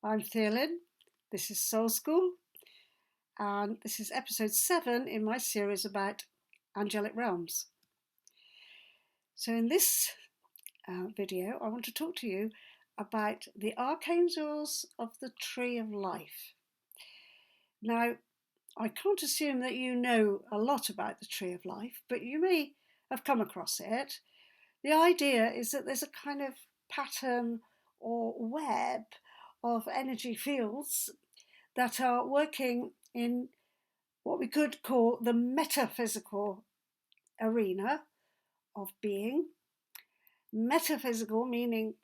I'm Theolyn, this is SoulSchool, and this is episode 7 in my series about angelic realms. So in this video, I want to talk to you about the Archangels of the Tree of Life. Now, I can't assume that you know a lot about the Tree of Life, but you may have come across it. The idea is that there's a kind of pattern or web of energy fields that are working in what we could call the metaphysical arena of being. Metaphysical meaning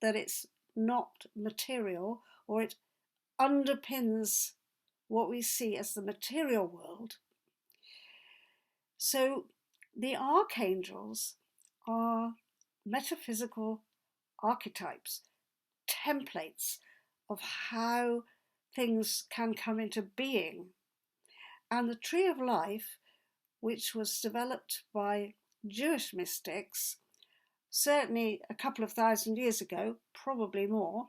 that it's not material, or it underpins what we see as the material world. So the archangels are metaphysical archetypes, templates of how things can come into being. And the Tree of Life, which was developed by Jewish mystics, certainly a couple of thousand years ago, probably more,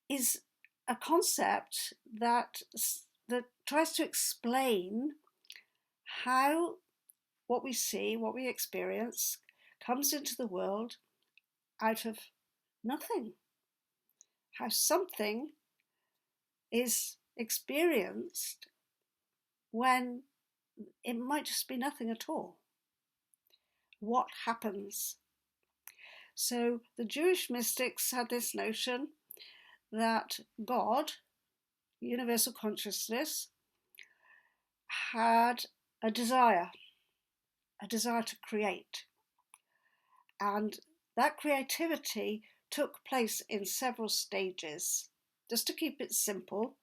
is a concept that tries to explain how what we see, what we experience, comes into the world out of nothing. How something is experienced when it might just be nothing at all. What happens? So the Jewish mystics had this notion that God, universal consciousness, had a desire to create. And that creativity took place in several stages. Just to keep it simple,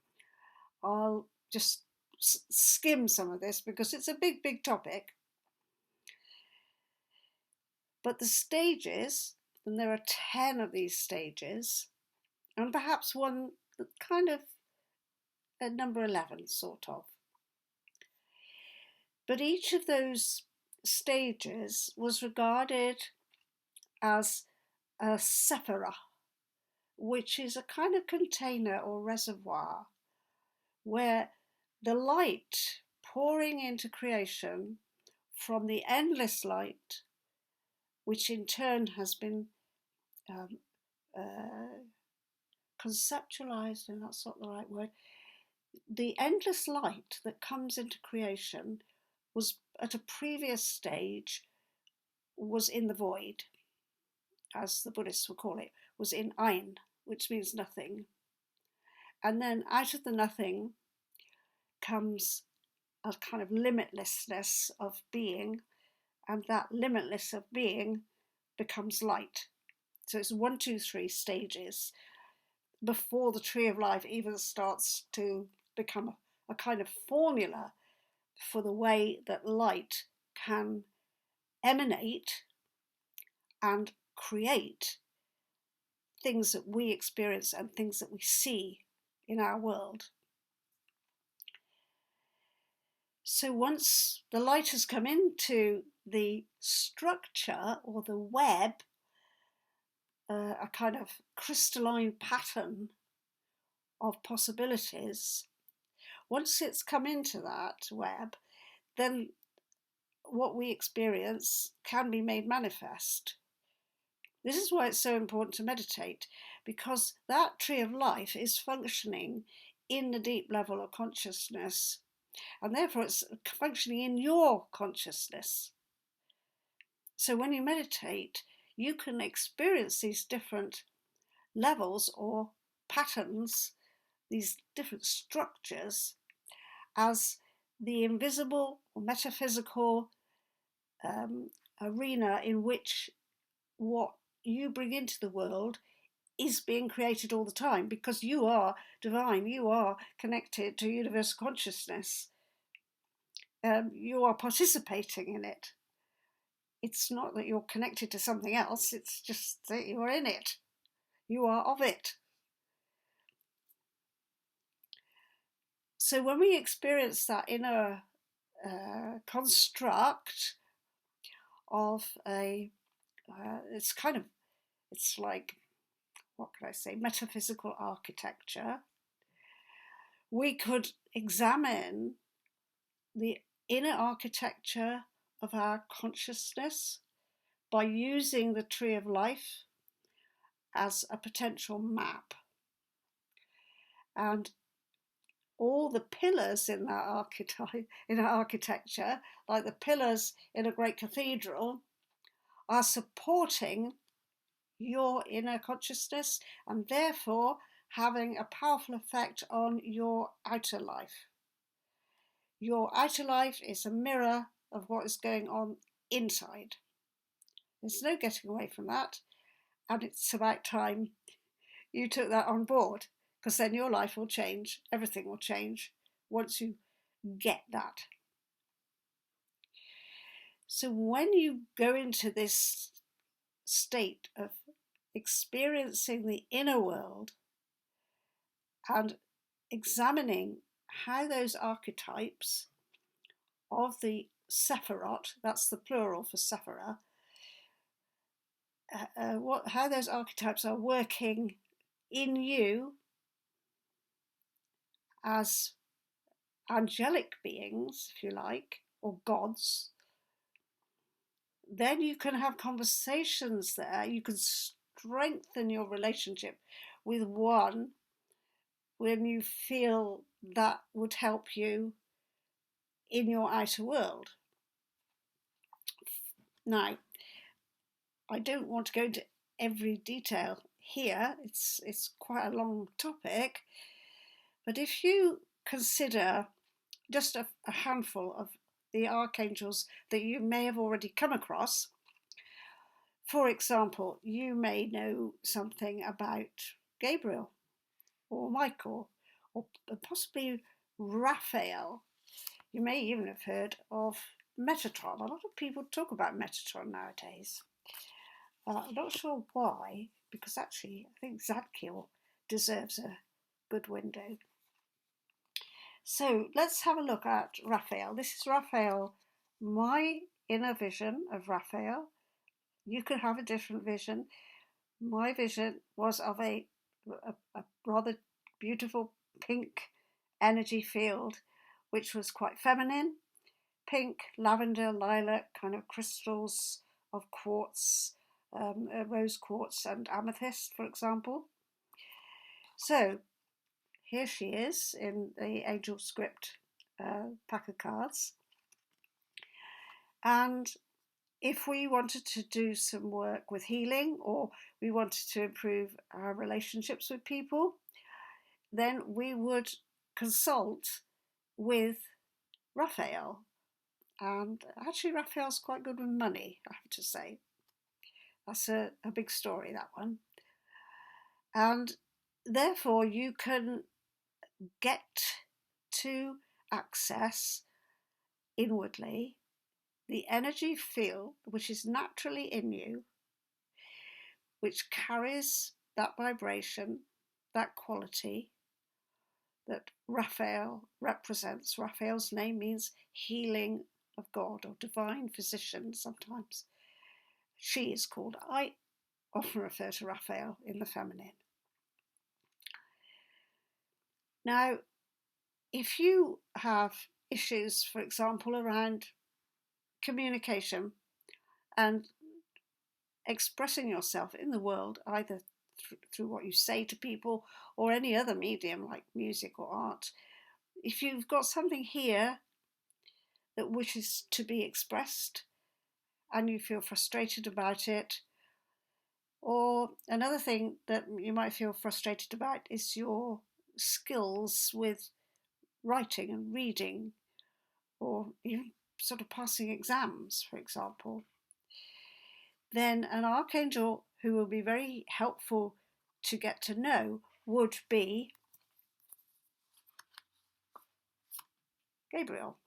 I'll just skim some of this because it's a big topic. But the stages, and there are 10 of these stages, and perhaps one that kind of at number 11, sort of. But each of those stages was regarded as a sephira, which is a kind of container or reservoir where the light pouring into creation from the endless light, which in turn has been conceptualized, and that's not the right word. The endless light that comes into creation was at a previous stage, was in the void, as the Buddhists would call it, was in Ein, which means nothing. And then out of the nothing comes a kind of limitlessness of being, and that limitless of being becomes light. So it's 1, 2, 3 stages before the Tree of Life even starts to become a kind of formula for the way that light can emanate and create things that we experience and things that we see in our world. So once the light has come into the structure or the web, a kind of crystalline pattern of possibilities, once it's come into that web, then what we experience can be made manifest. This is why it's so important to meditate, because that Tree of Life is functioning in the deep level of consciousness, and therefore it's functioning in your consciousness. So when you meditate, you can experience these different levels or patterns, these different structures, as the invisible or metaphysical arena in which what you bring into the world is being created all the time, because you are divine, you are connected to universal consciousness, you are participating in it. It's not that you're connected to something else, it's just that you're in it, you are of it. So when we experience that inner construct of it's like what can I say, metaphysical architecture, we could examine the inner architecture of our consciousness by using the tree of life as a potential map. And all the pillars in that architecture, like the pillars in a great cathedral, are supporting your inner consciousness and therefore having a powerful effect on your outer life. Your outer life is a mirror of what is going on inside. There's no getting away from that, and it's about time you took that on board, because then your life will change, everything will change once you get that. So when you go into this state of experiencing the inner world and examining how those archetypes of the Sephirot, that's the plural for Sephirah, how those archetypes are working in you as angelic beings, if you like, or gods, then you can have conversations there. You can strengthen your relationship with one when you feel that would help you in your outer world. Now, I don't want to go into every detail here. It's quite a long topic. But if you consider just a handful of the archangels that you may have already come across, for example, you may know something about Gabriel or Michael or possibly Raphael. You may even have heard of Metatron. A lot of people talk about Metatron nowadays. I'm not sure why, because actually I think Zadkiel deserves a good window. So let's have a look at Raphael. This is Raphael, my inner vision of Raphael. You could have a different vision. My vision was of a rather beautiful pink energy field, which was quite feminine. Pink, lavender, lilac, kind of crystals of quartz, rose quartz and amethyst, for example. So here she is in the angel script pack of cards. And if we wanted to do some work with healing, or we wanted to improve our relationships with people, then we would consult with Raphael. And actually Raphael's quite good with money, I have to say. That's a big story, that one. And therefore you can get to access inwardly the energy field which is naturally in you, which carries that vibration, that quality that Raphael represents. Raphael's name means healing of God, or divine physician sometimes. She is called. I often refer to Raphael in the feminine. Now, if you have issues, for example, around communication and expressing yourself in the world, either through what you say to people or any other medium like music or art, if you've got something here that wishes to be expressed and you feel frustrated about it, or another thing that you might feel frustrated about is your skills with writing and reading, or even sort of passing exams, for example, then an archangel who will be very helpful to get to know would be Gabriel.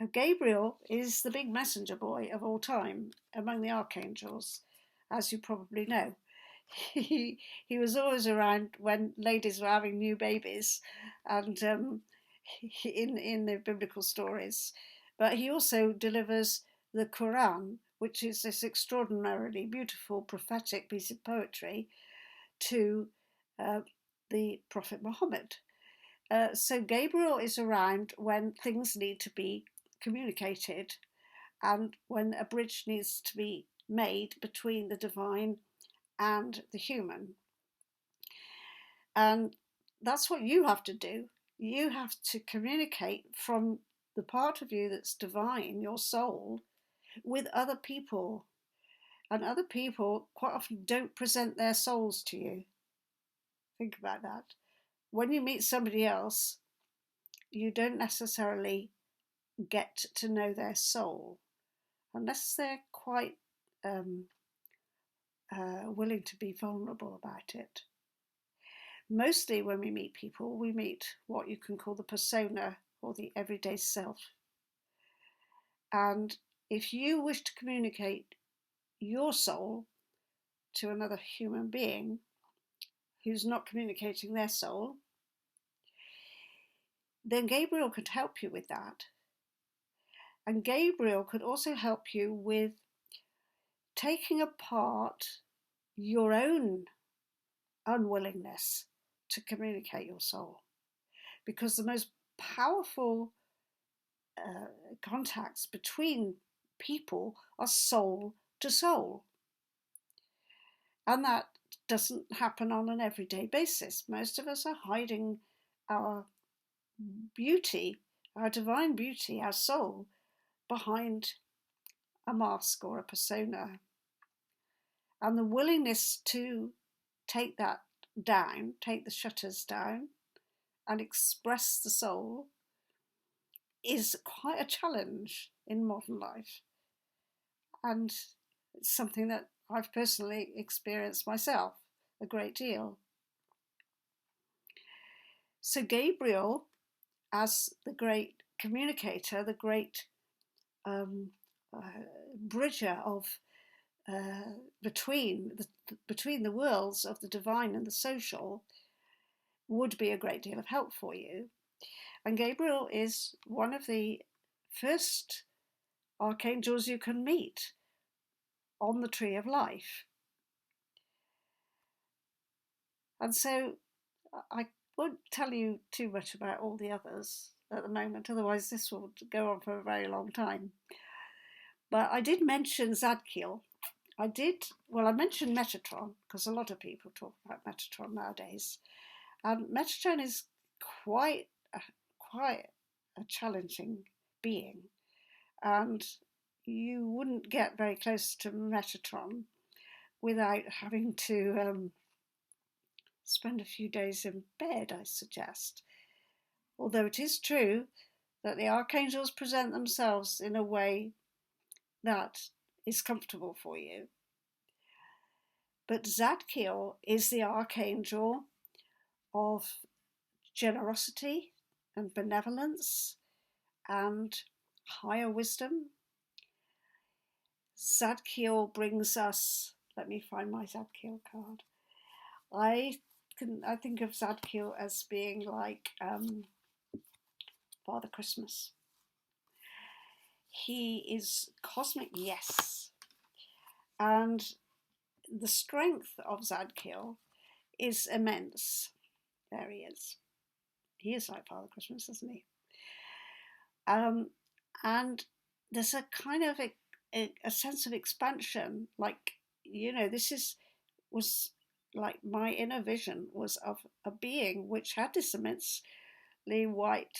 Now, Gabriel is the big messenger boy of all time among the archangels, as you probably know. He was always around when ladies were having new babies, and in the biblical stories. But he also delivers the Quran, which is this extraordinarily beautiful prophetic piece of poetry to the Prophet Muhammad. So Gabriel is around when things need to be communicated and when a bridge needs to be made between the divine and the human. And that's what you have to do. You have to communicate from the part of you that's divine, your soul, with other people. And other people quite often don't present their souls to you. Think about that. When you meet somebody else, you don't necessarily get to know their soul unless they're quite willing to be vulnerable about it. Mostly when we meet people, we meet what you can call the persona or the everyday self. And if you wish to communicate your soul to another human being who's not communicating their soul, then Gabriel could help you with that. And Gabriel could also help you with taking apart your own unwillingness to communicate your soul. Because the most powerful contacts between people are soul to soul. And that doesn't happen on an everyday basis. Most of us are hiding our beauty, our divine beauty, our soul, behind a mask or a persona. And the willingness to take that down, take the shutters down, and express the soul is quite a challenge in modern life. And it's something that I've personally experienced myself a great deal. So Gabriel, as the great communicator, the great bridger of between the worlds of the divine and the social, would be a great deal of help for you. And Gabriel is one of the first archangels you can meet on the tree of life. And so I won't tell you too much about all the others at the moment, otherwise this will go on for a very long time. But I did mention Zadkiel. I mentioned Metatron, because a lot of people talk about Metatron nowadays. And Metatron is quite a challenging being. And you wouldn't get very close to Metatron without having to spend a few days in bed, I suggest. Although it is true that the archangels present themselves in a way that is comfortable for you. But Zadkiel is the archangel of generosity and benevolence and higher wisdom. Zadkiel brings us, let me find my Zadkiel card. I think of Zadkiel as being like Father Christmas. He is cosmic, yes. And the strength of Zadkiel is immense. There he is. He is like Father Christmas, isn't he? And there's a kind of a sense of expansion, like, was like my inner vision was of a being which had this immensely white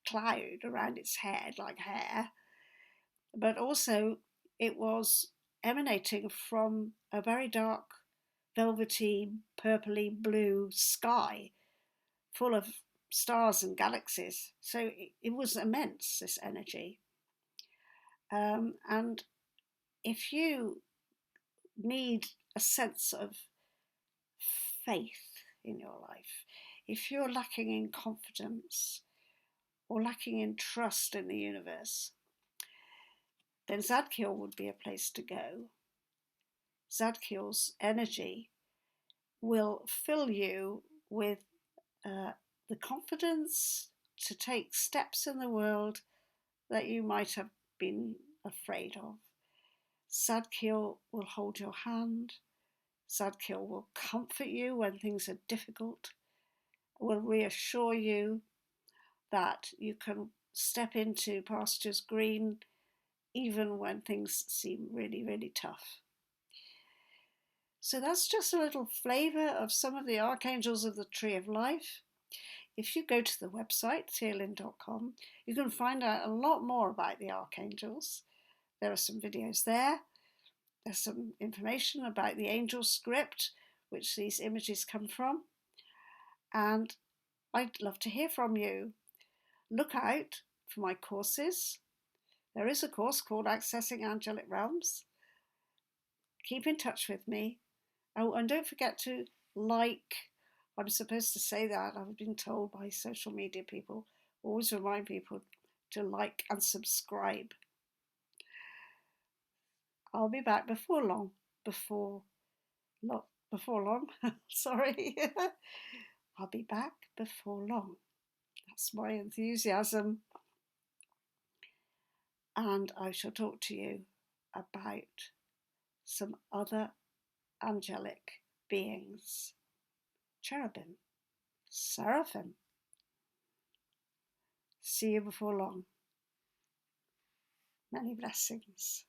cloud around its head, like hair, but also it was emanating from a very dark, velvety, purpley blue sky full of stars and galaxies. So it was immense, this energy. And if you need a sense of faith in your life, if you're lacking in confidence or lacking in trust in the universe, then Zadkiel would be a place to go. Zadkiel's energy will fill you with the confidence to take steps in the world that you might have been afraid of, Zadkiel will hold your hand. Zadkiel will comfort you when things are difficult, will reassure you that you can step into pastures green even when things seem really, really tough. So that's just a little flavour of some of the archangels of the Tree of Life. If you go to the website, theolyn.com, you can find out a lot more about the archangels. There are some videos there. There's some information about the angel script, which these images come from. And I'd love to hear from you. Look out for my courses. There is a course called Accessing Angelic Realms. Keep in touch with me. Oh, and don't forget to like. I'm supposed to say that. I've been told by social media people. Always remind people to like and subscribe. I'll be back before long. Before long. Sorry. I'll be back before long. That's my enthusiasm. And I shall talk to you about some other angelic beings. Cherubim, seraphim. See you before long. Many blessings.